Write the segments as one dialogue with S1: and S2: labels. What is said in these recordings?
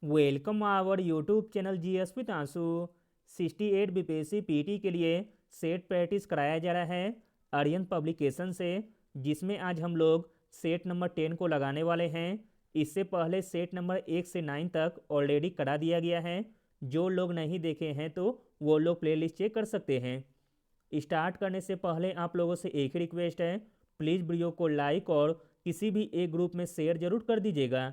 S1: Welcome our YouTube channel GS with Aansu. 68 BPSC PT के लिए set practice कराया जा रहा है आर्यन पब्लिकेशन से, जिसमें आज हम लोग सेट नंबर 10 को लगाने वाले हैं। इससे पहले सेट नंबर 1 से 9 तक ऑलरेडी करा दिया गया है। जो लोग नहीं देखे हैं तो वो लोग प्लेलिस्ट चेक कर सकते हैं। स्टार्ट करने से पहले आप लोगों से एक ही रिक्वेस्ट है, प्लीज़ वीडियो को लाइक और किसी भी एक ग्रुप में शेयर जरूर कर दीजिएगा।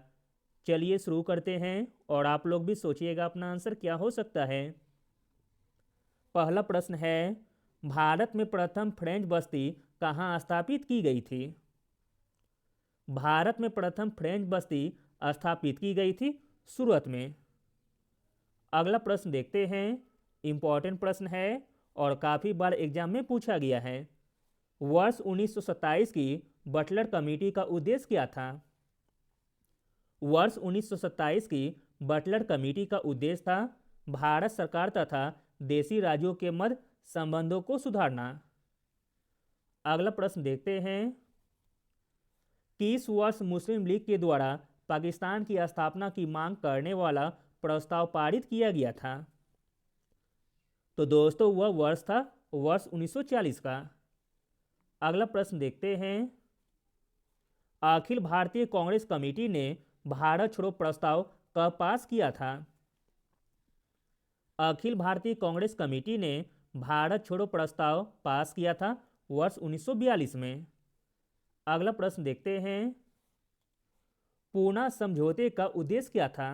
S1: चलिए शुरू करते हैं और आप लोग भी सोचिएगा अपना आंसर क्या हो सकता है। पहला प्रश्न है, भारत में प्रथम फ्रेंच बस्ती कहाँ स्थापित की गई थी? भारत में प्रथम फ्रेंच बस्ती स्थापित की गई थी सूरत में। अगला प्रश्न देखते हैं, इंपॉर्टेंट प्रश्न है और काफ़ी बार एग्जाम में पूछा गया है। वर्ष 1927 की बटलर कमेटी का उद्देश्य क्या था? वर्ष 1927 की बटलर कमेटी का उद्देश्य था भारत सरकार तथा देशी राज्यों के मध्य संबंधों को सुधारना। अगला प्रश्न देखते हैं, किस वर्ष मुस्लिम लीग के द्वारा पाकिस्तान की स्थापना की मांग करने वाला प्रस्ताव पारित किया गया था? तो दोस्तों वह वर्ष था वर्ष 1940 का। अगला प्रश्न देखते हैं, अखिल भारतीय कांग्रेस कमेटी ने भारत छोड़ो प्रस्ताव कब पास किया था? अखिल भारतीय कांग्रेस कमेटी ने भारत छोड़ो प्रस्ताव पास किया था वर्ष 1942 में। अगला प्रश्न देखते हैं, पूना समझौते का उद्देश्य क्या था?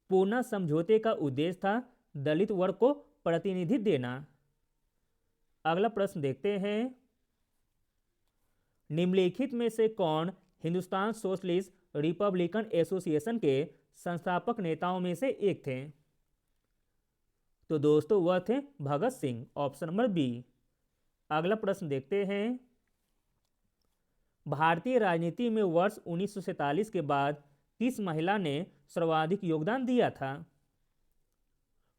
S1: पूना समझौते का उद्देश्य था दलित वर्ग को प्रतिनिधित्व देना। अगला प्रश्न देखते हैं, निम्नलिखित में से कौन हिंदुस्तान सोशलिस्ट रिपब्लिकन एसोसिएशन के संस्थापक नेताओं में से एक थे? तो दोस्तों वह थे Bhagat Singh, option number B. अगला प्रश्न देखते हैं, भारतीय राजनीति में वर्ष 1947 के बाद किस महिला ने सर्वाधिक योगदान दिया था?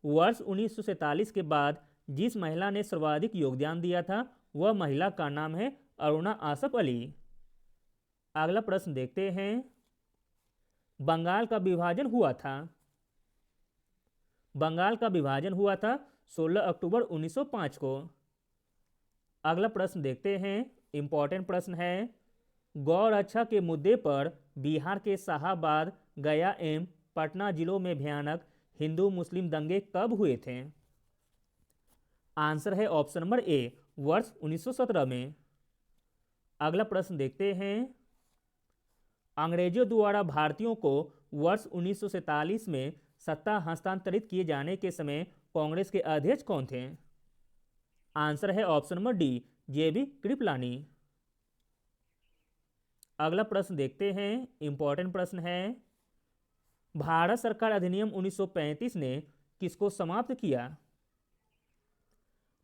S1: वर्ष 1947 के बाद जिस महिला ने सर्वाधिक योगदान दिया था वह महिला का नाम है अरुणा आसफ अली। अगला प्रश्न देखते हैं, बंगाल का विभाजन हुआ था? बंगाल का विभाजन हुआ था 16 अक्टूबर 1905 को। अगला प्रश्न देखते हैं, इंपॉर्टेंट प्रश्न है, गौ रक्षा के मुद्दे पर बिहार के शाहाबाद, गया एवं पटना जिलों में भयानक हिंदू मुस्लिम दंगे कब हुए थे? आंसर है ऑप्शन नंबर ए, वर्ष 1917 में। अगला प्रश्न देखते हैं, अंग्रेजों द्वारा भारतीयों को वर्ष 1947 में सत्ता हस्तांतरित किए जाने के समय कांग्रेस के अध्यक्ष कौन थे? आंसर है ऑप्शन नंबर डी, जेबी कृपलानी। अगला प्रश्न देखते हैं, इंपॉर्टेंट प्रश्न है, भारत सरकार अधिनियम 1935 ने किसको समाप्त किया?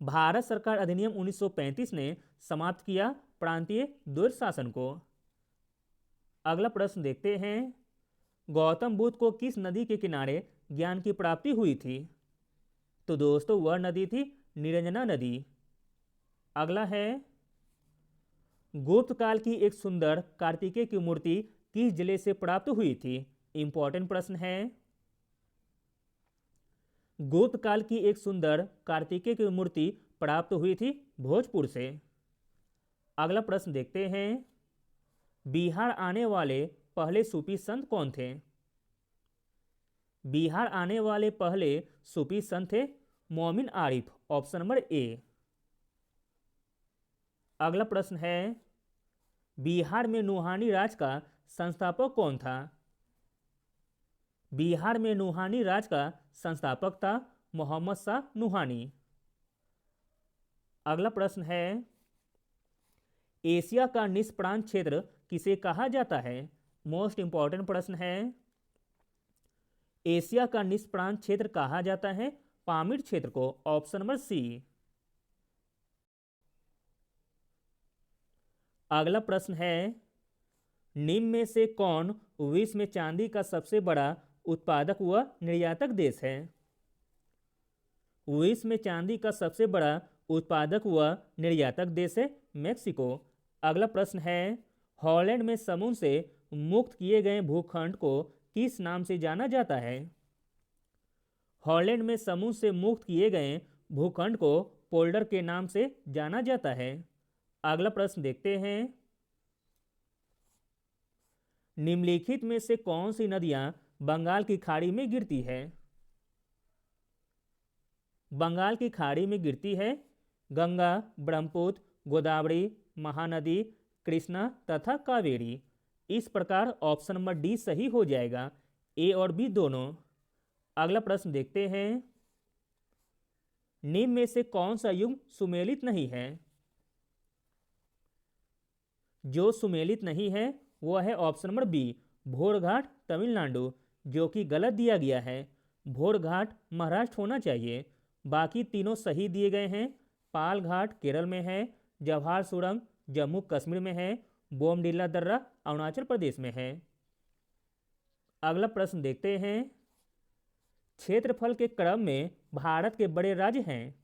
S1: भारत सरकार अधिनियम 1935 ने समाप्त किया प्रांतीय द्वैध शासन को। अगला प्रश्न देखते हैं, गौतम बुद्ध को किस नदी के किनारे ज्ञान की प्राप्ति हुई थी? तो दोस्तों वह नदी थी निरंजना नदी। अगला है, गुप्त काल की एक सुंदर कार्तिकेय की मूर्ति किस जिले से प्राप्त हुई थी? इंपॉर्टेंट प्रश्न है, गुप्त काल की एक सुंदर कार्तिकेय की मूर्ति प्राप्त हुई थी भोजपुर से। अगला प्रश्न देखते हैं, बिहार आने वाले पहले सूफी संत कौन थे? बिहार आने वाले पहले सूफी संत थे मोमिन आरिफ, ऑप्शन नंबर ए। अगला प्रश्न है, बिहार में नुहानी राज का संस्थापक कौन था? बिहार में नुहानी राज का संस्थापक था मोहम्मद शाह नुहानी। अगला प्रश्न है, एशिया का निष्प्रांत क्षेत्र किसे कहा जाता है? मोस्ट इंपॉर्टेंट प्रश्न है, एशिया का निष्प्रांत क्षेत्र कहा जाता है पामीर क्षेत्र को, ऑप्शन नंबर सी। अगला प्रश्न है, निम्न में से कौन विश्व में चांदी का सबसे बड़ा उत्पादक व निर्यातक देश है? विश्व में चांदी का सबसे बड़ा उत्पादक व निर्यातक देश है मेक्सिको। अगला प्रश्न है, हॉलैंड में समुद्र से मुक्त किए गए भूखंड को किस नाम से जाना जाता है? हॉलैंड में समुद्र से मुक्त किए गए भूखंड को पोल्डर के नाम से जाना जाता है। अगला प्रश्न देखते हैं। निम्नलिखित में से कौन सी नदियां बंगाल की खाड़ी में गिरती है? बंगाल की खाड़ी में गिरती है गंगा, ब्रह्मपुत्र, गोदावरी, महानदी, कृष्णा तथा कावेरी। इस प्रकार ऑप्शन नंबर डी सही हो जाएगा, ए और बी दोनों। अगला प्रश्न देखते हैं। निम्न में से कौन सा युग्म सुमेलित नहीं है? जो सुमेलित नहीं है वह है option number B, Bhorghat Tamil Nadu, जो कि गलत दिया गया है। भोरघाट महाराष्ट्र होना चाहिए। बाकी तीनों सही दिए गए हैं। पाल घाट केरल में है, जवाहर सुरंग जम्मू कश्मीर में है, बोमडिला दर्रा अरुणाचल प्रदेश में है। अगला प्रश्न देखते हैं। क्षेत्रफल के क्रम में भारत के बड़े राज्य हैं।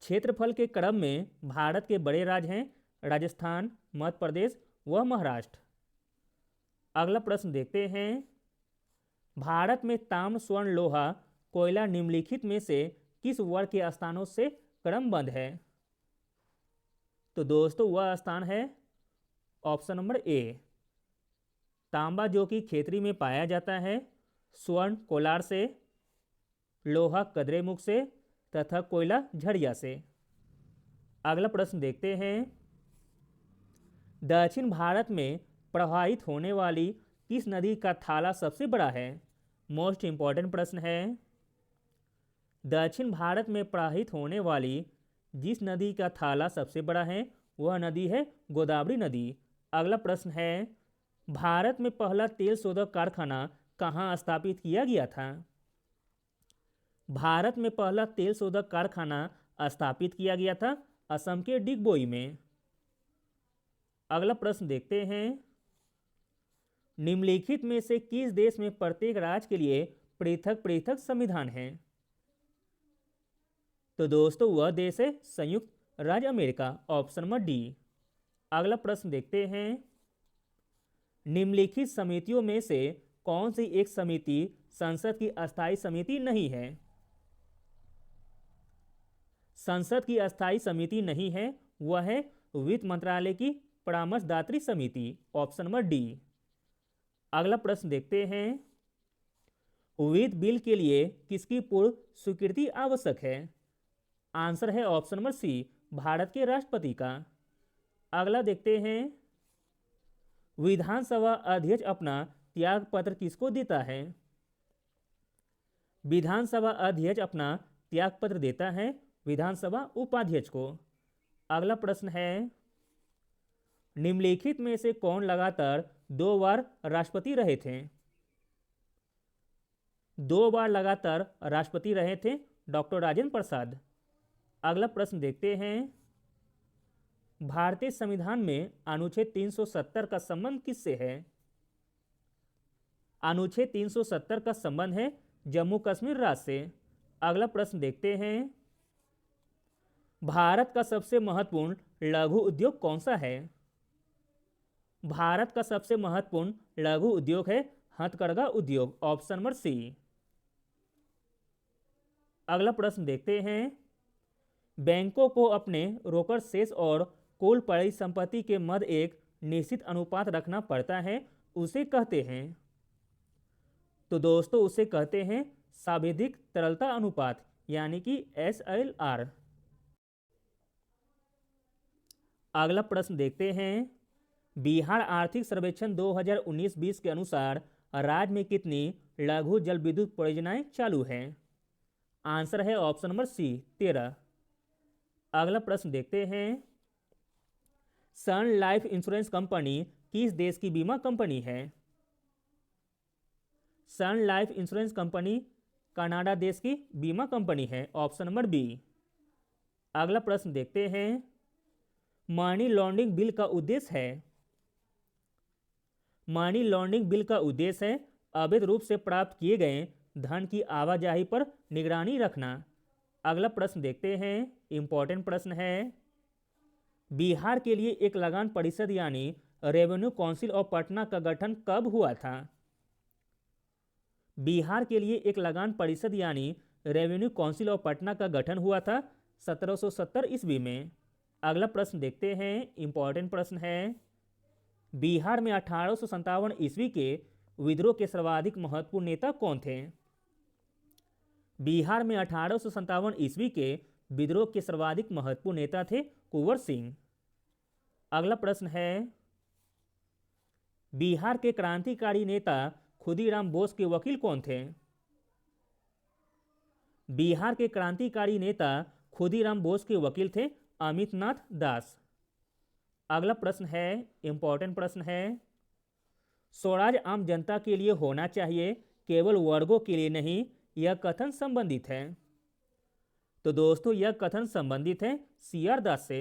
S1: क्षेत्रफल के क्रम में भारत के बड़े राज्य हैं राजस्थान, मध्य प्रदेश व महाराष्ट्र। अगला प्रश्न देखते हैं। भारत में ताम्र, स्वर्ण, लोहा, कोयला निम्नलिखित में से किस वर्ग के स्थानों से क्रमबद्ध है? तो दोस्तों वह स्थान है ऑप्शन नंबर ए, तांबा, जो कि खेतरी में पाया जाता है, स्वर्ण कोलार से, लोहा कदरेमुख से तथा कोयला झरिया से। अगला प्रश्न देखते हैं। दक्षिण भारत में प्रवाहित होने वाली किस नदी का थाला सबसे बड़ा है? मोस्ट इंपॉर्टेंट प्रश्न है। दक्षिण भारत में प्रवाहित होने वाली जिस नदी का थाला सबसे बड़ा है वह नदी है गोदावरी नदी। अगला प्रश्न है। भारत में पहला तेल शोधक कारखाना कहाँ स्थापित किया गया था? भारत में पहला तेल शोधक कारखाना स्थापित किया गया था असम के डिगबोई में। अगला प्रश्न देखते हैं। निम्नलिखित में से किस देश में प्रत्येक राज्य के लिए पृथक पृथक संविधान है? तो दोस्तों वह देश है संयुक्त राज्य अमेरिका, ऑप्शन नंबर डी। अगला प्रश्न देखते हैं। निम्नलिखित समितियों में से कौन सी एक समिति संसद की अस्थायी समिति नहीं है? संसद की अस्थायी समिति नहीं है वह है वित्त मंत्रालय की परामर्शदात्री समिति, ऑप्शन नंबर डी। अगला प्रश्न देखते हैं। वित्त बिल के लिए किसकी पूर्व स्वीकृति आवश्यक है? आंसर है ऑप्शन नंबर सी, भारत के राष्ट्रपति का। अगला देखते हैं। विधानसभा अध्यक्ष अपना त्याग पत्र किसको देता है? विधानसभा अध्यक्ष अपना त्याग पत्र देता है विधानसभा उपाध्यक्ष को। अगला प्रश्न है। निम्नलिखित में से कौन लगातार 2 बार राष्ट्रपति रहे थे? 2 बार लगातार राष्ट्रपति रहे थे डॉक्टर राजेंद्र प्रसाद। अगला प्रश्न देखते हैं। भारतीय संविधान में अनुच्छेद 370 का संबंध किससे है? अनुच्छेद 370 का संबंध है जम्मू कश्मीर राज्य से। अगला प्रश्न देखते हैं। भारत का सबसे महत्वपूर्ण लघु उद्योग कौन सा है? भारत का सबसे महत्वपूर्ण लघु उद्योग है हथकरघा उद्योग, ऑप्शन नंबर सी। अगला प्रश्न देखते हैं। बैंकों को अपने रोकड़ शेष और कुल परिसंपत्ति के मध्य एक निश्चित अनुपात रखना पड़ता है, उसे कहते हैं। तो दोस्तों उसे कहते हैं सांविधिक तरलता अनुपात, यानी कि SLR। अगला प्रश्न देखते हैं। बिहार आर्थिक सर्वेक्षण 2019-20 के अनुसार राज्य में कितनी लघु जल विद्युत परियोजनाएं चालू हैं? आंसर है ऑप्शन नंबर सी, 13। अगला प्रश्न देखते हैं। सन लाइफ इंश्योरेंस कंपनी किस देश की बीमा कंपनी है? सन लाइफ इंश्योरेंस कंपनी कनाडा देश की बीमा कंपनी है, ऑप्शन नंबर बी। अगला प्रश्न देखते हैं। मनी लॉन्ड्रिंग बिल का उद्देश्य है? मनी लॉन्ड्रिंग बिल का उद्देश्य है अवैध रूप से प्राप्त किए गए धन की आवाजाही पर निगरानी रखना। अगला प्रश्न देखते हैं। इंपॉर्टेंट प्रश्न है। बिहार के लिए एक लगान परिषद यानी रेवेन्यू काउंसिल ऑफ पटना का गठन कब हुआ था? बिहार के लिए एक लगान परिषद यानी रेवेन्यू काउंसिल ऑफ पटना का गठन हुआ था 1770 ईस्वी में। अगला प्रश्न देखते हैं, इंपॉर्टेंट प्रश्न है। बिहार में 1857 ईस्वी के विद्रोह के सर्वाधिक महत्वपूर्ण नेता कौन थे? बिहार में 1857 ईस्वी के विद्रोह के सर्वाधिक महत्वपूर्ण नेता थे कुंवर सिंह। अगला प्रश्न है, बिहार के क्रांतिकारी नेता खुदीराम बोस के वकील कौन थे? बिहार के क्रांतिकारी नेता खुदीराम बोस के वकील थे अमितनाथ दास। अगला प्रश्न है, इंपॉर्टेंट प्रश्न है। स्वराज आम जनता के लिए होना चाहिए, केवल वर्गों के लिए नहीं, यह कथन संबंधित है। तो दोस्तों यह कथन संबंधित है CR दास से।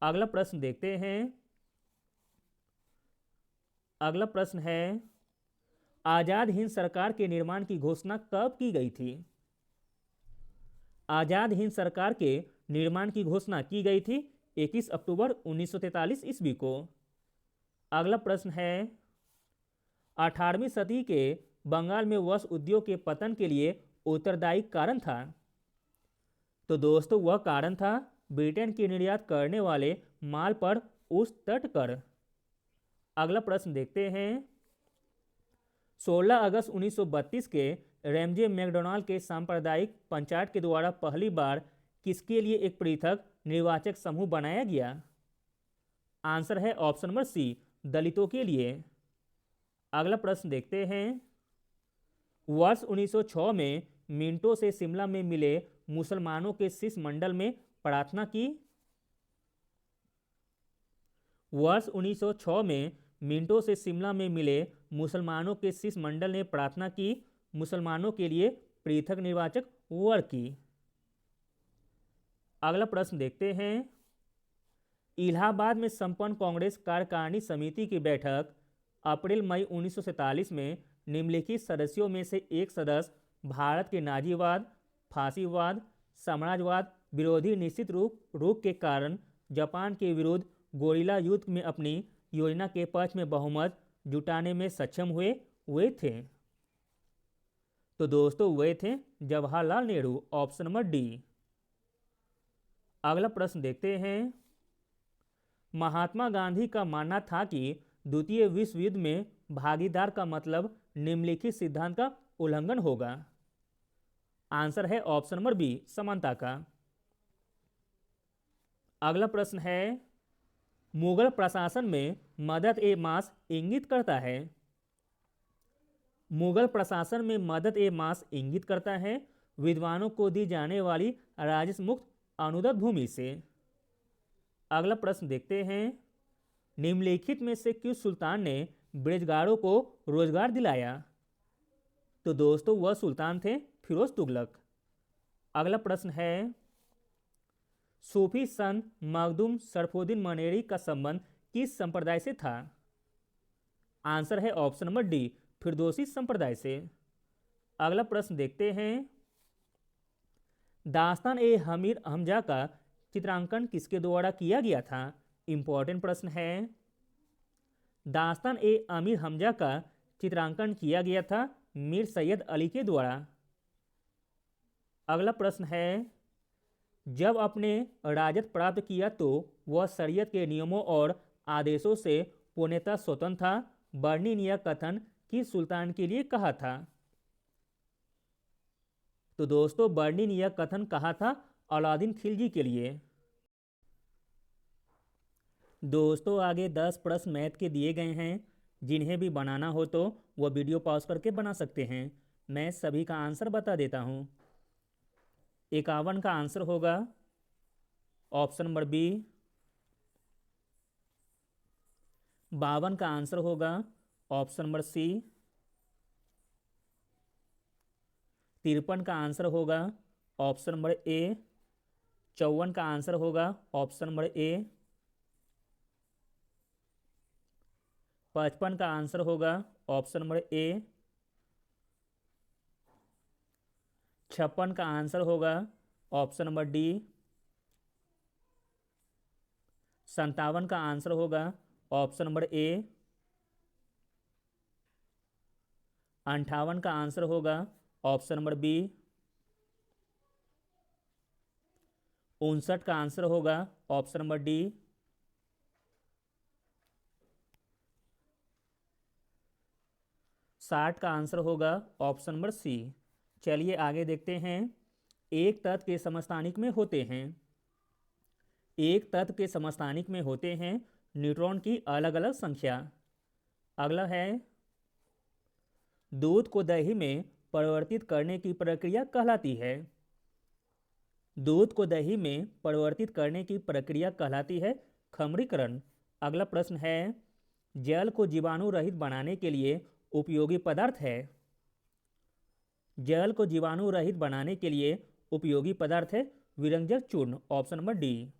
S1: अगला प्रश्न देखते हैं। अगला प्रश्न है, आजाद हिंद सरकार के निर्माण की घोषणा कब की गई थी? आजाद हिंद सरकार के निर्माण की घोषणा की गई थी 21 अक्टूबर 1943 ईस्वी को। अगला प्रश्न है, 18वीं सदी के बंगाल में वस्त्र उद्योग के पतन के लिए उत्तरदायी कारण था। तो दोस्तों वह कारण था ब्रिटेन के निर्यात करने वाले माल पर उस तट कर। अगला प्रश्न देखते हैं, 16 अगस्त 1932 के रैमजे मैकडोनाल्ड के सांप्रदायिक पंचायत के द्वारा पहली बार किसके लिए एक पृथक निर्वाचक समूह बनाया गया? आंसर है ऑप्शन नंबर सी, दलितों के लिए। अगला प्रश्न देखते हैं, वर्ष 1906 में मिंटो से शिमला में मिले मुसलमानों के शिष्य मंडल में प्रार्थना की। वर्ष 1906 में मिंटो से शिमला में मिले मुसलमानों के शिष्य मंडल ने प्रार्थना की मुसलमानों के लिए पृथक निर्वाचक वर्ग की। अगला प्रश्न देखते हैं, इलाहाबाद में संपन्न कांग्रेस कार्यकारिणी समिति की बैठक अप्रैल मई 1947 में निम्नलिखित सदस्यों में से एक सदस्य भारत के नाजीवाद, फांसीवाद, साम्राज्यवाद विरोधी निश्चित रूप के कारण जापान के विरुद्ध गोरिल्ला युद्ध में अपनी योजना के पक्ष में बहुमत जुटाने में सक्षम हुए थे। तो दोस्तों वे थे Jawaharlal Nehru, option number D. अगला प्रश्न देखते हैं, महात्मा गांधी का मानना था कि द्वितीय विश्व युद्ध में भागीदार का मतलब निम्नलिखित सिद्धांत का उल्लंघन होगा। आंसर है ऑप्शन नंबर बी, समानता का। अगला प्रश्न है, मुगल प्रशासन में मदद ए मास इंगित करता है। मुगल प्रशासन में मदद ए मास इंगित करता है विद्वानों को दी जाने वाली राजस्व मुक्त अनुदत्त भूमि से। अगला प्रश्न देखते हैं, निम्नलिखित में से किस सुल्तान ने बेरोजगारों को रोजगार दिलाया? तो दोस्तों वह सुल्तान थे फिरोज तुगलक। अगला प्रश्न है, सूफी संत मखदूम शरफुद्दीन मनेरी का संबंध किस संप्रदाय से था? आंसर है ऑप्शन नंबर डी, फिरदौसी संप्रदाय से। अगला प्रश्न देखते हैं, दास्तान ए अमीर हमजा का चित्रांकन किसके द्वारा किया गया था? इंपॉर्टेंट प्रश्न है। दास्तान ए अमीर हमजा का चित्रांकन किया गया था मीर सैयद अली के द्वारा। अगला प्रश्न है, जब अपने राजत्व प्राप्त किया तो वह शरीयत के नियमों और आदेशों से पूर्णतः स्वतंत्र था। बर्नी ने यह कथन किस सुल्तान के लिए कहा था? तो दोस्तों बर्नी ने यह कथन कहा था अलाउद्दीन खिलजी के लिए। दोस्तों आगे 10 प्रश्न मैथ के दिए गए हैं, जिन्हें भी बनाना हो तो वह वीडियो पॉज करके बना सकते हैं। मैं सभी का आंसर बता देता हूँ। 51 का आंसर होगा ऑप्शन नंबर बी। 52 का आंसर होगा ऑप्शन नंबर सी। 53 का आंसर होगा ऑप्शन नंबर ए। 54 का आंसर होगा ऑप्शन नंबर ए। 55 का आंसर होगा ऑप्शन नंबर ए। 56 का आंसर होगा ऑप्शन नंबर डी। 57 का आंसर होगा ऑप्शन नंबर ए। 58 का आंसर होगा ऑप्शन नंबर बी। 59 का आंसर होगा ऑप्शन नंबर डी। 60 का आंसर होगा ऑप्शन नंबर सी। चलिए आगे देखते हैं। एक तत्व के समस्थानिक में होते हैं। एक तत्व के समस्थानिक में होते हैं न्यूट्रॉन की अलग अलग संख्या। अगला है दूध को दही में परिवर्तित करने की प्रक्रिया कहलाती है। दूध को दही में परिवर्तित करने की प्रक्रिया कहलाती है खमरीकरण। अगला प्रश्न है जल को जीवाणु रहित बनाने के लिए उपयोगी पदार्थ है। जल को जीवाणु रहित बनाने के लिए उपयोगी पदार्थ है विरंजक चूर्ण, ऑप्शन नंबर डी।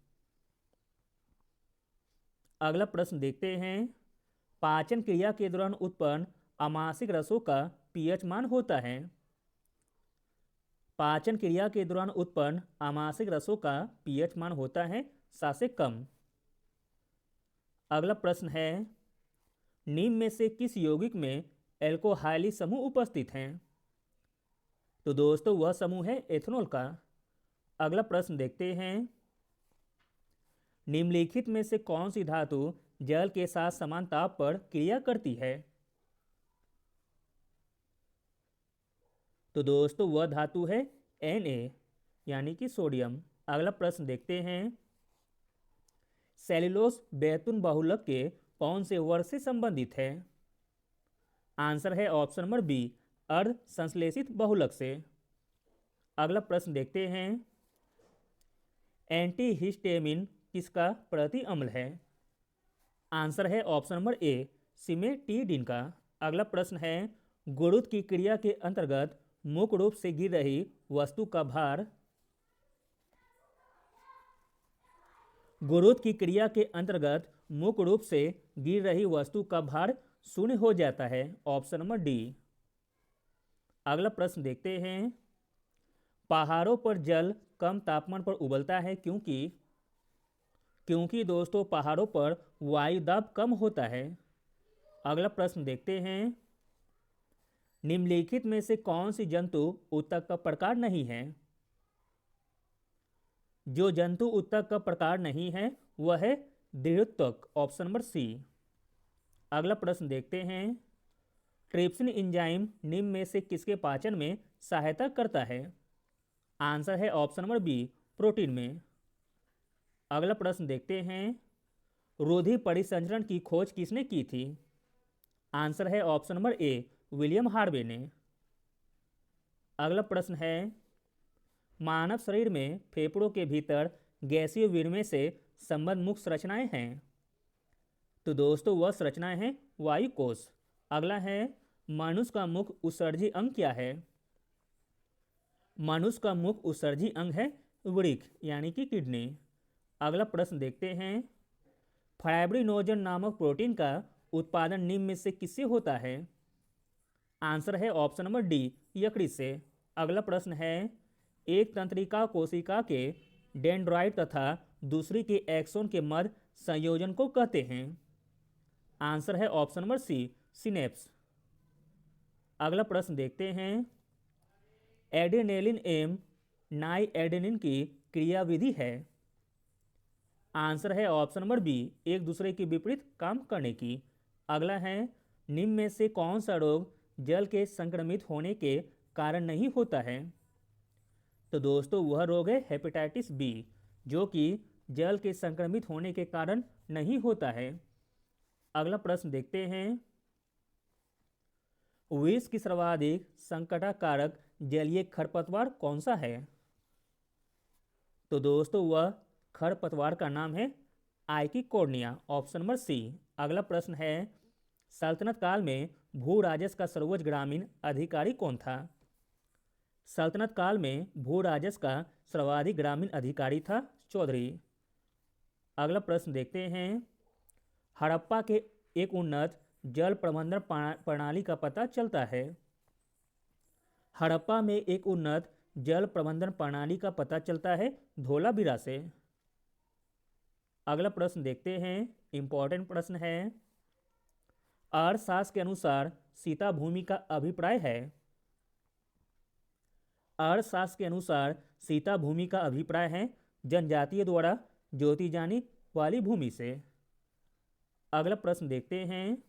S1: अगला प्रश्न देखते हैं। पाचन क्रिया के दौरान उत्पन्न अमासिक रसों का पीएच मान होता है। पाचन क्रिया के दौरान उत्पन्न अमासिक रसों का पीएच मान होता है 7 से कम। अगला प्रश्न है निम्न में से किस यौगिक में एल्कोहाइली समूह उपस्थित हैं। तो दोस्तों वह समूह है एथेनॉल का। अगला प्रश्न देखते हैं। निम्नलिखित में से कौन सी धातु जल के साथ समान ताप पर क्रिया करती है। तो दोस्तों वह धातु है Na यानी कि सोडियम। अगला प्रश्न देखते हैं। सेल्यूलोज बैतून बहुलक के कौन से वर्ग से संबंधित है। आंसर है ऑप्शन नंबर बी अर्ध संश्लेषित बहुलक से। अगला प्रश्न देखते हैं। एंटीहिस्टेमिन किसका प्रति अम्ल है। आंसर है ऑप्शन नंबर ए सिमेटिडिन का। अगला प्रश्न है गुरुत्व की क्रिया के अंतर्गत मुख्य रूप से गिर रही वस्तु का भार। गुरुत्व की क्रिया के अंतर्गत मुख्य रूप से गिर रही वस्तु का भार शून्य हो जाता है, ऑप्शन नंबर डी। अगला प्रश्न देखते हैं। पहाड़ों पर जल कम तापमान पर उबलता है क्योंकि दोस्तों पहाड़ों पर वायु दाब कम होता है। अगला प्रश्न देखते हैं। निम्नलिखित में से कौन सी जंतु उत्तक का प्रकार नहीं है। जो जंतु उत्तक का प्रकार नहीं है वह है दृढ़ोत्तक, ऑप्शन नंबर सी। अगला प्रश्न देखते हैं। ट्रिप्सिन एंजाइम निम्न में से किसके पाचन में सहायता करता है। आंसर है ऑप्शन नंबर बी प्रोटीन में। अगला प्रश्न देखते हैं। रोधी परिसंचरण की खोज किसने की थी। आंसर है option number A William Harvey ने। अगला प्रश्न है। मानव शरीर में फेफड़ों के भीतर गैसीय विनिमय से संबंध मुख्य संरचनाएं हैं। तो दोस्तों वह संरचनाएं हैं वायु कोश। अगला है मनुष्य का मुख्य उत्सर्जी अंग क्या है। मनुष्य का मुख्य उत्सर्जी अंग है वृक्क यानी कि किडनी। अगला प्रश्न देखते हैं। फाइब्रिनोजन नामक प्रोटीन का उत्पादन निम्न में से किससे होता है। आंसर है ऑप्शन नंबर डी यकृत से। अगला प्रश्न है। एक तंत्रिका कोशिका के डेंड्राइट तथा दूसरी के एक्सोन के मध्य संयोजन को कहते हैं। आंसर है ऑप्शन नंबर सी सिनेप्स। अगला प्रश्न देखते हैं। एडेनिलिन एवं नाई एडेनिन की क्रियाविधि है। आंसर है ऑप्शन नंबर बी एक दूसरे के विपरीत काम करने की। अगला है निम्न में से कौन सा रोग जल के संक्रमित होने के कारण नहीं होता है। तो दोस्तों वह रोग है हेपेटाइटिस बी जो कि जल के संक्रमित होने के कारण नहीं होता है। अगला प्रश्न देखते हैं। विश्व की सर्वाधिक संकटकारक जलीय खरपतवार कौन सा है। तो दोस्तों वह खरपतवार का नाम है आइकिकोर्निया, ऑप्शन नंबर सी। अगला प्रश्न है। सल्तनत काल में भू राजस्व का सर्वोच्च ग्रामीण अधिकारी कौन था। सल्तनत काल में भू राजस्व का सर्वाधिक ग्रामीण अधिकारी था चौधरी। अगला प्रश्न देखते हैं। हड़प्पा के एक उन्नत जल प्रबंधन प्रणाली का पता चलता है। हड़प्पा में एक उन्नत जल प्रबंधन प्रणाली का पता चलता है धोलावीरा से। अगला प्रश्न देखते हैं। इंपॉर्टेंट प्रश्न है। अर्थशास्त्र के अनुसार सीता भूमि का अभिप्राय है। अर्थशास्त्र के अनुसार सीता भूमि का अभिप्राय है जनजातियों द्वारा जोती जाने वाली भूमि से। अगला प्रश्न देखते हैं,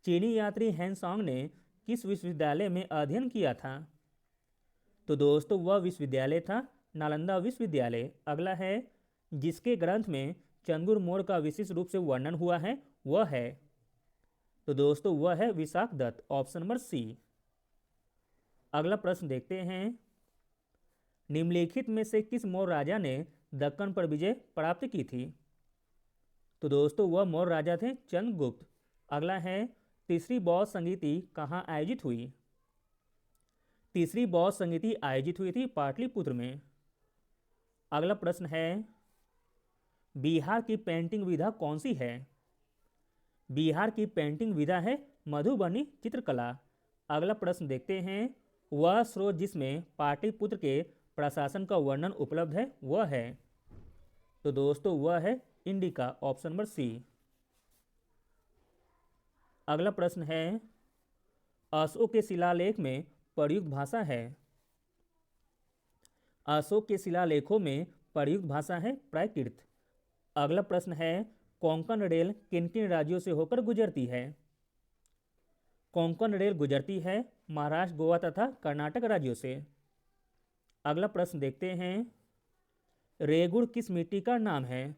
S1: चीनी यात्री हेनसांग ने किस विश्वविद्यालय में अध्ययन किया था? तो दोस्तों वह विश्वविद्यालय था नालंदा विश्वविद्यालय। अगला है, जिसके ग्रंथ में चंद्र मौर्य का विशेष रूप से वर्णन हुआ है वह है? तो दोस्तों वह है Vishakh Datta, option number C. अगला प्रश्न देखते हैं, निम्नलिखित में से किस मौर्य राजा ने दक्कन पर विजय प्राप्त की थी? तो दोस्तों वह मौर्य राजा थे चंद्रगुप्त। अगला है, तीसरी बौद्ध संगीति कहाँ आयोजित हुई? तीसरी बौद्ध संगीति आयोजित हुई थी पाटलिपुत्र में। अगला प्रश्न है, बिहार की पेंटिंग विधा कौन सी है? बिहार की पेंटिंग विधा है मधुबनी चित्रकला। अगला प्रश्न देखते हैं, वह स्रोत जिसमें पाटलिपुत्र के प्रशासन का वर्णन उपलब्ध है वह है? तो दोस्तों वह है इंडिका, ऑप्शन नंबर सी। अगला प्रश्न है, अशोक के शिलालेख में प्रयुक्त भाषा है? अशोक के शिलालेखों में प्रयुक्त भाषा है प्राकृत। अगला प्रश्न है, कोंकण रेल किन किन राज्यों से होकर गुजरती है? कोंकण रेल गुजरती है महाराष्ट्र, गोवा तथा कर्नाटक राज्यों से। अगला प्रश्न देखते हैं, रेगुड़ किस मिट्टी का नाम है?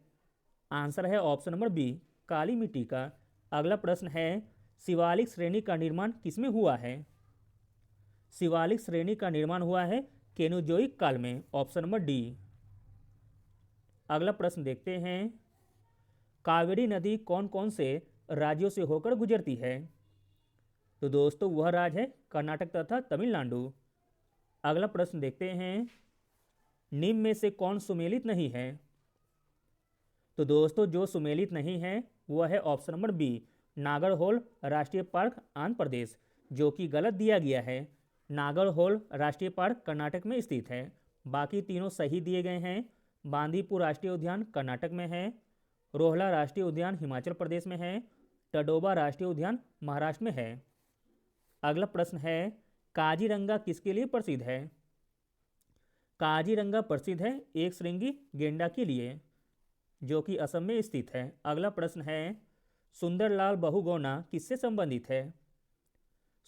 S1: आंसर है ऑप्शन नंबर बी, काली मिट्टी का। अगला प्रश्न है, शिवालिक श्रेणी का निर्माण किसमें हुआ है? शिवालिक श्रेणी का निर्माण हुआ है केनोजोइक काल में, ऑप्शन नंबर डी। अगला प्रश्न देखते हैं, कावेरी नदी कौन कौन से राज्यों से होकर गुजरती है? तो दोस्तों वह राज्य है कर्नाटक तथा तमिलनाडु। अगला प्रश्न देखते हैं, निम्न में से कौन सुमेलित नहीं है? तो दोस्तों जो सुमेलित नहीं है वह है ऑप्शन नंबर बी, नागरहोल राष्ट्रीय पार्क आंध्र प्रदेश, जो कि गलत दिया गया है। नागरहोल राष्ट्रीय पार्क कर्नाटक में स्थित है। बाकी तीनों सही दिए गए हैं। बांदीपुर राष्ट्रीय उद्यान कर्नाटक में है, रोहला राष्ट्रीय उद्यान हिमाचल प्रदेश में है, टडोबा राष्ट्रीय उद्यान महाराष्ट्र में है। अगला प्रश्न है, काजीरंगा किसके लिए प्रसिद्ध है? काजीरंगा प्रसिद्ध है एक श्रृंगी गेंडा के लिए, जो कि असम में स्थित है। अगला प्रश्न है, सुंदरलाल बहुगुणा किससे संबंधित है?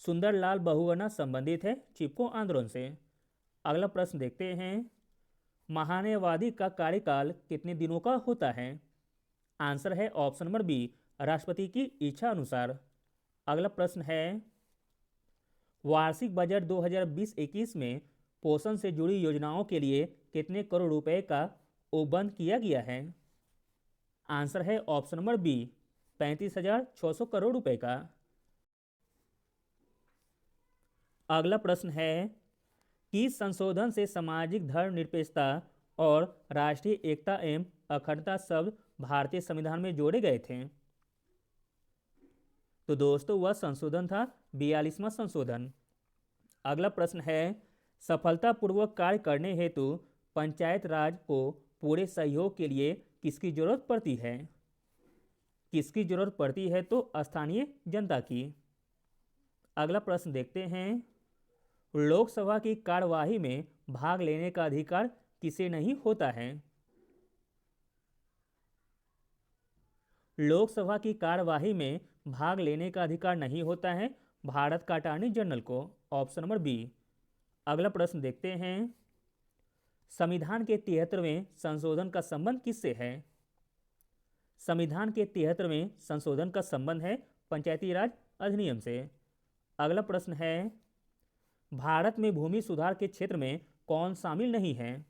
S1: सुंदरलाल बहुगुणा संबंधित है चिपको आंदोलन से। अगला प्रश्न देखते हैं, महान्यायवादी का कार्यकाल कितने दिनों का होता है? आंसर है ऑप्शन नंबर बी, राष्ट्रपति की इच्छा अनुसार। अगला प्रश्न है, वार्षिक बजट 2020-21 में पोषण से जुड़ी योजनाओं के लिए कितने करोड़ रुपए का उपबंध किया गया है? आंसर है ऑप्शन नंबर बी, 35,600 करोड़ रुपए का। अगला प्रश्न है, किस संशोधन से सामाजिक धर्मनिरपेक्षता और राष्ट्रीय एकता एवं अखंडता शब्द भारतीय संविधान में जोड़े गए थे? तो दोस्तों वह संशोधन था 42वां संशोधन। अगला प्रश्न है, सफलतापूर्वक कार्य करने हेतु पंचायत राज को पूरे सहयोग के लिए किसकी जरूरत पड़ती है? किसकी जरूरत पड़ती है? तो स्थानीय जनता की। अगला प्रश्न देखते हैं, लोकसभा की कार्यवाही में भाग लेने का अधिकार किसे नहीं होता है? लोकसभा की कार्यवाही में भाग लेने का अधिकार नहीं होता है भारत का अटॉर्नी जनरल को, ऑप्शन नंबर बी। अगला प्रश्न देखते हैं, संविधान के 73वें संशोधन का संबंध किससे है? संविधान के 73वें संशोधन का संबंध है पंचायती राज अधिनियम से। अगला प्रश्न है, भारत में भूमि सुधार के क्षेत्र में कौन शामिल नहीं है?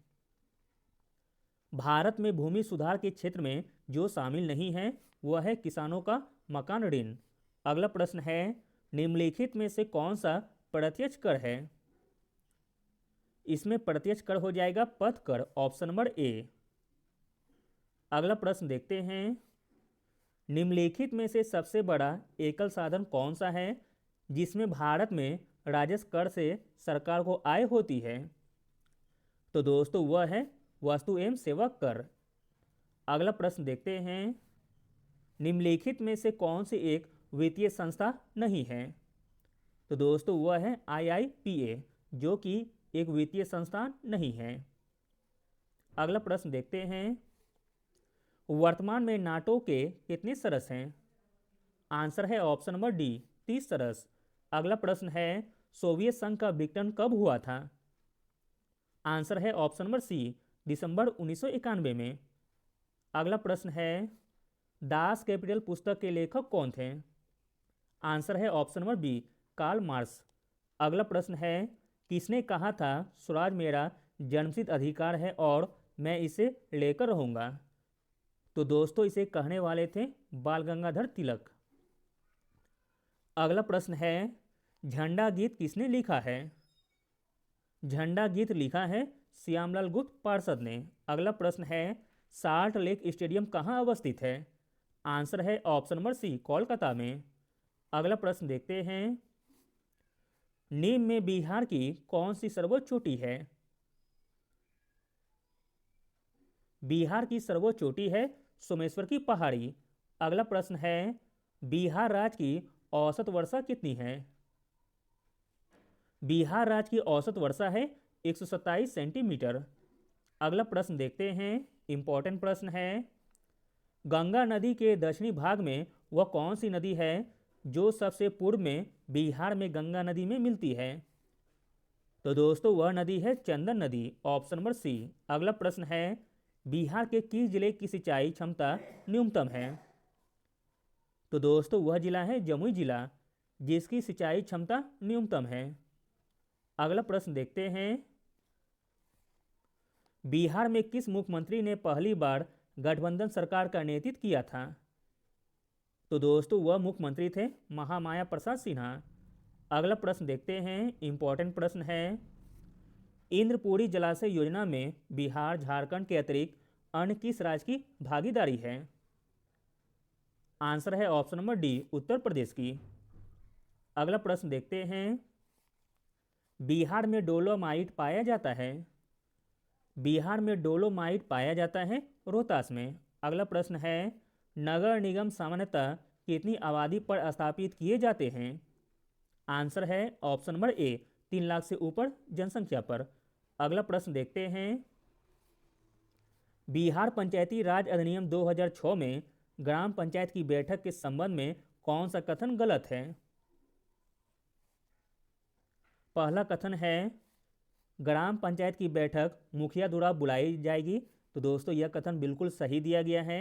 S1: भारत में भूमि सुधार के क्षेत्र में जो शामिल नहीं है वह है किसानों का मकान ऋण। अगला प्रश्न है, निम्नलिखित में से कौन सा प्रत्यक्ष कर है? इसमें प्रत्यक्ष कर हो जाएगा पथ कर, ऑप्शन नंबर ए। अगला प्रश्न देखते हैं, निम्नलिखित में से सबसे बड़ा एकल साधन कौन सा है जिसमें भारत में राजस्व कर से सरकार को आय होती है? तो दोस्तों वह है वस्तु एवं सेवा कर। अगला प्रश्न देखते हैं, निम्नलिखित में से कौन सी एक वित्तीय संस्था नहीं है? तो दोस्तों वह है IIPA, जो कि एक वित्तीय संस्थान नहीं है। अगला प्रश्न देखते हैं, वर्तमान में नाटो के कितने सदस्य हैं? आंसर है ऑप्शन नंबर डी, 30 सदस्य। अगला प्रश्न है, सोवियत संघ का विघटन कब हुआ था? आंसर है ऑप्शन नंबर सी, दिसंबर 1991 में। अगला प्रश्न है, दास कैपिटल पुस्तक के लेखक कौन थे? आंसर है option number B, Karl Marx. अगला प्रश्न है, किसने कहा था स्वराज मेरा जन्मसिद्ध अधिकार है और मैं इसे लेकर रहूंगा? तो दोस्तों इसे कहने वाले थे बाल गंगाधर तिलक। अगला प्रश्न है, झंडा गीत किसने लिखा है? झंडा गीत लिखा है श्यामलाल गुप्त पार्षद ने। अगला प्रश्न है, साल्ट लेक स्टेडियम कहाँ अवस्थित है? आंसर है ऑप्शन नंबर सी, कोलकाता में। अगला प्रश्न देखते हैं, निम्न में बिहार की कौन सी सर्वोच्च चोटी है? बिहार की सर्वोच्च चोटी है सोमेश्वर की पहाड़ी। अगला प्रश्न है, बिहार राज्य की औसत वर्षा कितनी है? बिहार राज्य की औसत वर्षा है 127 सेंटीमीटर। अगला प्रश्न देखते हैं, इंपॉर्टेंट प्रश्न है, गंगा नदी के दक्षिणी भाग में वह कौन सी नदी है जो सबसे पूर्व में बिहार में गंगा नदी में मिलती है? तो दोस्तों वह नदी है चंदन नदी, ऑप्शन नंबर सी। अगला प्रश्न है, बिहार के किस जिले की सिंचाई क्षमता न्यूनतम है? तो दोस्तों वह जिला है जमुई जिला, जिसकी सिंचाई क्षमता न्यूनतम है। अगला प्रश्न देखते हैं, बिहार में किस मुख्यमंत्री ने पहली बार गठबंधन सरकार का नेतृत्व किया था? तो दोस्तों वह मुख्यमंत्री थे महामाया प्रसाद सिन्हा। अगला प्रश्न देखते हैं, इंपॉर्टेंट प्रश्न है, इंद्रपुरी जलाशय योजना में बिहार झारखंड के अतिरिक्त अन्य किस राज्य की भागीदारी है? आंसर है option number D, Uttar Pradesh की। अगला प्रश्न देखते हैं, बिहार में डोलोमाइट पाया जाता है? बिहार में डोलोमाइट पाया जाता है रोहतास में। अगला प्रश्न है, नगर निगम सामान्यतः कितनी आबादी पर स्थापित किए जाते हैं? आंसर है ऑप्शन नंबर ए, 3 लाख से ऊपर जनसंख्या पर। अगला प्रश्न देखते हैं, बिहार पंचायती राज अधिनियम 2006 में ग्राम पंचायत की बैठक के संबंध में कौन सा कथन गलत है? पहला कथन है, ग्राम पंचायत की बैठक मुखिया द्वारा बुलाई जाएगी। तो दोस्तों यह कथन बिल्कुल सही दिया गया है।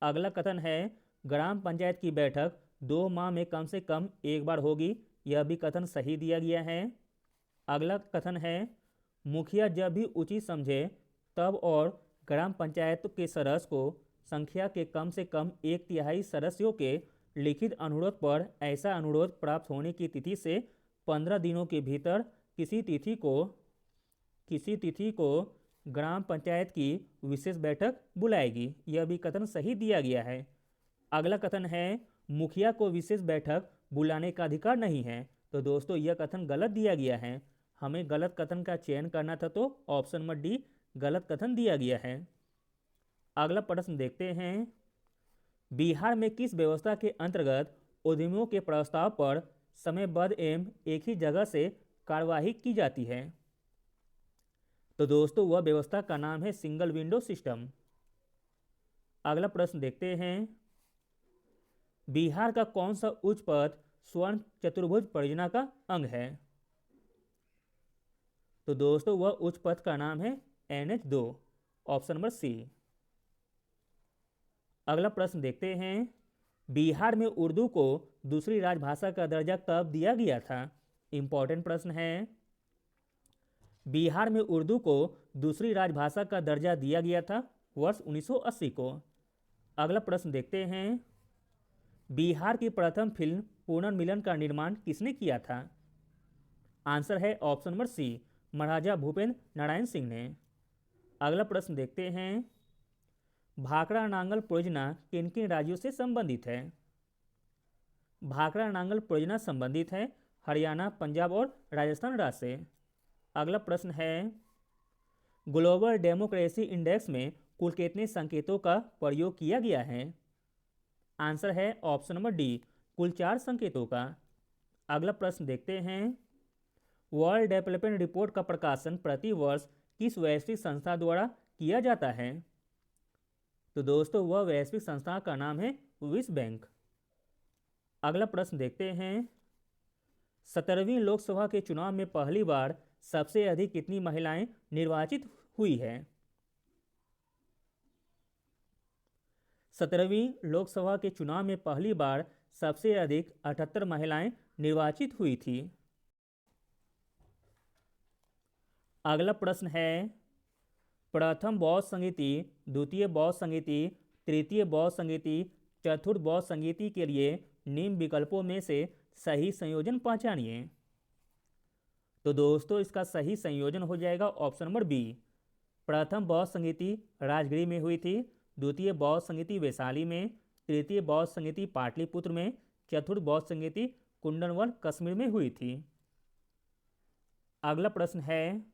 S1: अगला कथन है, ग्राम पंचायत की बैठक 2 माह में कम से कम एक बार होगी। यह भी कथन सही दिया गया है। अगला कथन है, मुखिया जब भी उचित समझे तब और ग्राम पंचायत के सदस्य को संख्या के कम से कम 1/3 सदस्यों के लिखित अनुरोध पर ऐसा अनुरोध प्राप्त होने की तिथि से 15 दिनों के भीतर किसी तिथि को ग्राम पंचायत की विशेष बैठक बुलाएगी। यह भी कथन सही दिया गया है। अगला कथन है, मुखिया को विशेष बैठक बुलाने का अधिकार नहीं है। तो दोस्तों यह कथन गलत दिया गया है। हमें गलत कथन का चयन करना था, तो ऑप्शन नंबर डी गलत कथन दिया गया है। अगला प्रश्न देखते हैं, बिहार में किस व्यवस्था के अंतर्गत उद्यमियों के प्रस्ताव पर समयबद्ध एवं एक ही जगह से कार्यवाही की जाती है? तो दोस्तों वह व्यवस्था का नाम है सिंगल विंडो सिस्टम। अगला प्रश्न देखते हैं, बिहार का कौन सा उच्च पथ स्वर्ण चतुर्भुज परियोजना का अंग है? तो दोस्तों वह उच्च पथ का नाम है NH2, ऑप्शन नंबर सी। अगला प्रश्न देखते हैं, बिहार में उर्दू को दूसरी राजभाषा का दर्जा कब दिया गया था? इंपॉर्टेंट प्रश्न है। बिहार में उर्दू को दूसरी राजभाषा का दर्जा दिया गया था वर्ष 1980 को। अगला प्रश्न देखते हैं, बिहार की प्रथम फिल्म पुनर्मिलन का निर्माण किसने किया था? आंसर है ऑप्शन नंबर सी, महाराजा भूपेंद्र नारायण सिंह ने। अगला प्रश्न देखते हैं, भाखड़ा नांगल परियोजना किन किन राज्यों से संबंधित है? भाखड़ा नांगल परियोजना संबंधित है हरियाणा, पंजाब और राजस्थान राज्य से। अगला प्रश्न है, ग्लोबल डेमोक्रेसी इंडेक्स में कुल कितने संकेतों का प्रयोग किया गया है? आंसर है ऑप्शन नंबर डी, कुल 4 संकेतों का। अगला प्रश्न देखते हैं, वर्ल्ड डेवलपमेंट रिपोर्ट का प्रकाशन प्रति वर्ष किस वैश्विक संस्था द्वारा किया जाता है? तो दोस्तों वह वैश्विक संस्था का नाम है विश्व बैंक। अगला प्रश्न देखते हैं, 17वीं लोकसभा के चुनाव में पहली बार सबसे अधिक कितनी महिलाएं निर्वाचित हुई है? 17वीं लोकसभा के चुनाव में पहली बार सबसे अधिक 78 महिलाएं निर्वाचित हुई थी। अगला प्रश्न है, प्रथम बौद्ध संगीति, द्वितीय बौद्ध संगीति, तृतीय बौद्ध संगीति, चतुर्थ बौद्ध संगीति के लिए निम्न विकल्पों में से सही संयोजन पहचानिए। तो दोस्तों इसका सही संयोजन हो जाएगा ऑप्शन नंबर बी। प्रथम बौद्ध संगीति राजगीर में हुई थी, द्वितीय बौद्ध संगीति वैशाली में, तृतीय बौद्ध संगीति पाटलिपुत्र में, चतुर्थ बौद्ध संगीति कुंदनवल कश्मीर में हुई थी। अगला प्रश्न है,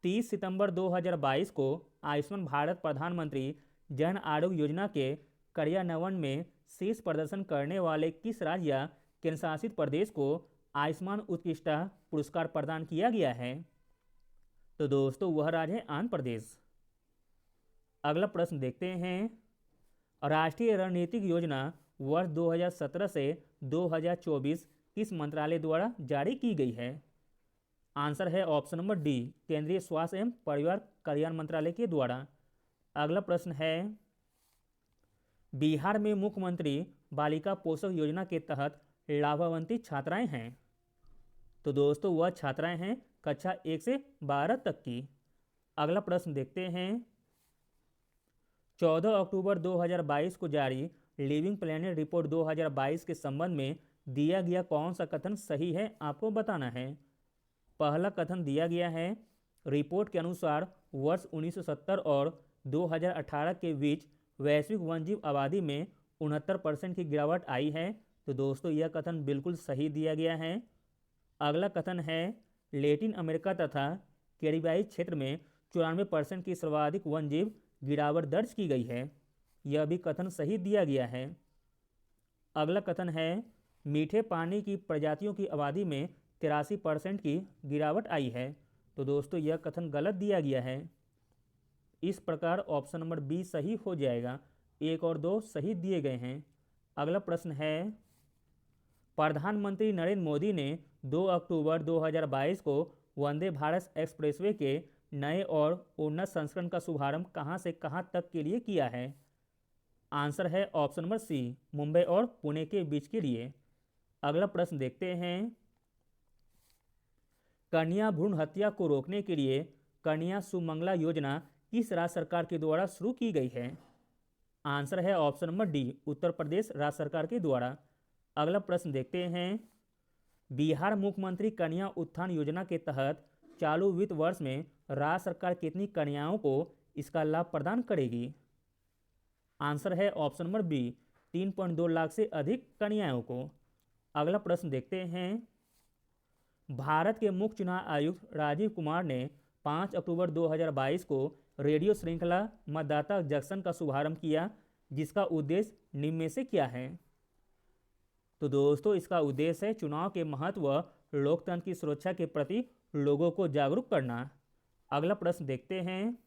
S1: 30 सितंबर 2022 को आयुष्मान भारत प्रधानमंत्री जन आरोग्य योजना के कार्यान्वयन में शीर्ष प्रदर्शन करने वाले किस राज्य या केंद्र शासित प्रदेश को आयुष्मान उत्कृष्टता पुरस्कार प्रदान किया गया है? तो दोस्तों वह राज्य है आंध्र प्रदेश। अगला प्रश्न देखते हैं, राष्ट्रीय रणनीतिक योजना वर्ष 2017 से 2024 किस मंत्रालय द्वारा जारी की गई है? आंसर है ऑप्शन नंबर डी, केंद्रीय स्वास्थ्य एवं परिवार कल्याण मंत्रालय के द्वारा। अगला प्रश्न है, बिहार में मुख्यमंत्री बालिका पोषक योजना के तहत लाभान्वित छात्राएं हैं। तो दोस्तों वह छात्राएं हैं कक्षा 1 से 12 तक की। अगला प्रश्न देखते हैं, 14 अक्टूबर 2022 को जारी लिविंग प्लेनेट रिपोर्ट 2022 के संबंध में दिया गया कौन सा कथन सही है आपको बताना है। पहला कथन दिया गया है, रिपोर्ट के अनुसार वर्ष 1970 और 2018 के बीच वैश्विक वन्यजीव आबादी में 69% की गिरावट आई है। तो दोस्तों यह कथन बिल्कुल सही दिया गया है। अगला कथन है, लैटिन अमेरिका तथा कैरिबियाई क्षेत्र में 94% की सर्वाधिक वन्यजीव गिरावट दर्ज की गई है। यह भी कथन सही दिया गया है। अगला कथन है, मीठे पानी की प्रजातियों की आबादी में 83% की गिरावट आई है। तो दोस्तों यह कथन गलत दिया गया है। इस प्रकार ऑप्शन नंबर बी सही हो जाएगा। 1 और 2 सही दिए गए हैं। अगला प्रश्न है, प्रधानमंत्री नरेंद्र मोदी ने 2 अक्टूबर 2022 को वंदे भारत एक्सप्रेसवे के नए और उन्नत संस्करण का शुभारंभ कहां से कहां तक के लिए किया है? आंसर है ऑप्शन नंबर सी, मुंबई और पुणे के बीच के लिए। अगला प्रश्न देखते हैं, कन्या भ्रूण हत्या को रोकने के लिए कन्या सुमंगला योजना किस राज्य सरकार के द्वारा शुरू की गई है? आंसर है option number D, Uttar Pradesh राज्य सरकार के द्वारा। अगला प्रश्न देखते हैं, बिहार मुख्यमंत्री कन्या उत्थान योजना के तहत चालू वित्त वर्ष में राज्य सरकार कितनी कन्याओं को इसका लाभ प्रदान करेगी? आंसर है ऑप्शन नंबर बी, 3.2 लाख से अधिक कन्याओं को। अगला प्रश्न देखते हैं, भारत के मुख्य चुनाव आयुक्त राजीव कुमार ने 5 अक्टूबर 2022 को रेडियो श्रृंखला मतदाता जंक्शन का शुभारंभ किया, जिसका उद्देश्य निम्न में से क्या है? तो दोस्तों इसका उद्देश्य है चुनाव के महत्व व लोकतंत्र की सुरक्षा के प्रति लोगों को जागरूक करना। अगला प्रश्न देखते हैं,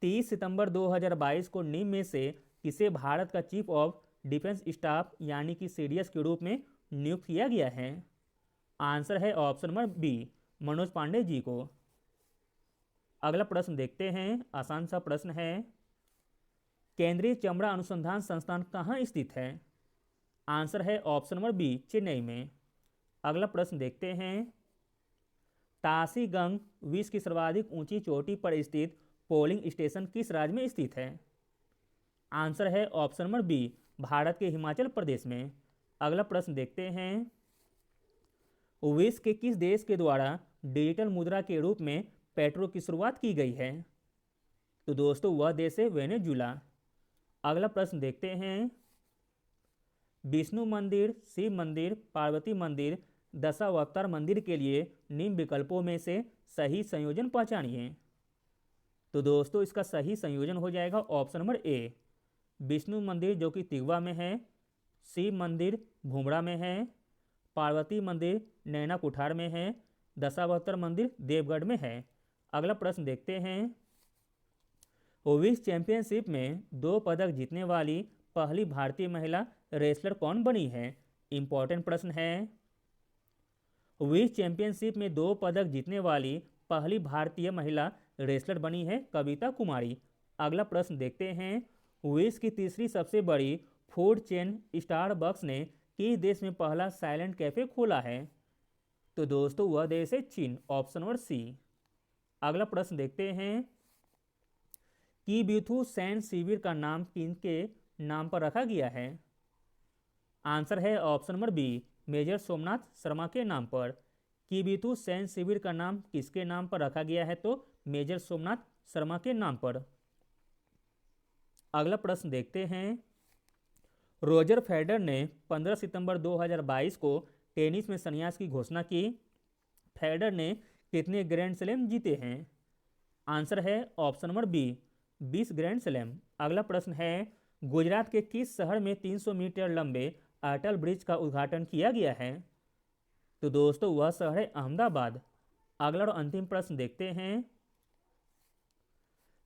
S1: 30 सितंबर 2022 को निम्न में से किसे भारत का चीफ ऑफ डिफेंस स्टाफ यानी कि सीडीएस के रूप में नियुक्त किया गया है? आंसर है option number B, Manoj Pandey ji को। अगला प्रश्न देखते हैं, आसान सा प्रश्न है, केंद्रीय चमड़ा अनुसंधान संस्थान कहाँ स्थित है? आंसर है ऑप्शन नंबर बी, चेन्नई में। अगला प्रश्न देखते हैं, तासी गंग विश्व की सर्वाधिक ऊंची चोटी पर स्थित पोलिंग स्टेशन किस राज्य में स्थित है? आंसर है ऑप्शन नंबर बी, भारत के हिमाचल प्रदेश में। अगला प्रश्न देखते हैं, विश्व के किस देश के द्वारा डिजिटल मुद्रा के रूप में पेट्रो की शुरुआत की गई है? तो दोस्तों वह देश है वेनेजुला। अगला प्रश्न देखते हैं, विष्णु मंदिर, शिव मंदिर, पार्वती मंदिर, दशावतार मंदिर के लिए निम्न विकल्पों में से सही संयोजन पहचानिए। तो दोस्तों इसका सही संयोजन हो जाएगा ऑप्शन नंबर ए, विष्णु मंदिर जो कि तिगवा में है, शिव मंदिर भूमरा में है, पार्वती मंदिर नैना कुठार में है, दशावतार मंदिर देवगढ़ में है। अगला प्रश्न देखते हैं, विश्व चैंपियनशिप में 2 पदक जीतने वाली पहली भारतीय महिला रेसलर कौन बनी है? इंपॉर्टेंट प्रश्न है। विश्व चैंपियनशिप में 2 पदक जीतने वाली पहली भारतीय महिला रेसलर बनी है कविता कुमारी। अगला प्रश्न देखते हैं, विश्व की तीसरी सबसे बड़ी फूड चेन स्टारबक्स ने किस देश में पहला साइलेंट कैफे खोला है? तो दोस्तों वह देश है चीन, ऑप्शन नंबर सी। अगला प्रश्न देखते हैं, किब्यूथु सैंड शिविर का नाम किनके नाम पर रखा गया है? आंसर है option number B, major Somnath Sharma के नाम पर। किब्यूथु सैंड शिविर का नाम किसके नाम पर रखा गया है? तो मेजर सोमनाथ शर्मा के नाम पर। अगला प्रश्न देखते हैं, रोजर फेडरर ने 15 सितंबर 2022 को टेनिस में संन्यास की घोषणा की। फेडरर ने कितने ग्रैंड स्लैम जीते हैं? आंसर है option number B, 20 grand slam. अगला प्रश्न है, गुजरात के किस शहर में 300 मीटर लंबे अटल ब्रिज का उद्घाटन किया गया है? तो दोस्तों वह शहर है अहमदाबाद। अगला और अंतिम प्रश्न देखते हैं,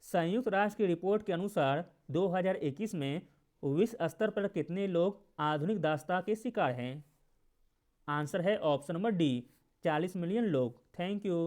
S1: संयुक्त राष्ट्र की रिपोर्ट के अनुसार 2021 में विश्व स्तर पर कितने लोग आधुनिक दासता के शिकार हैं? आंसर है ऑप्शन नंबर डी, 40 मिलियन लोग। Thank you.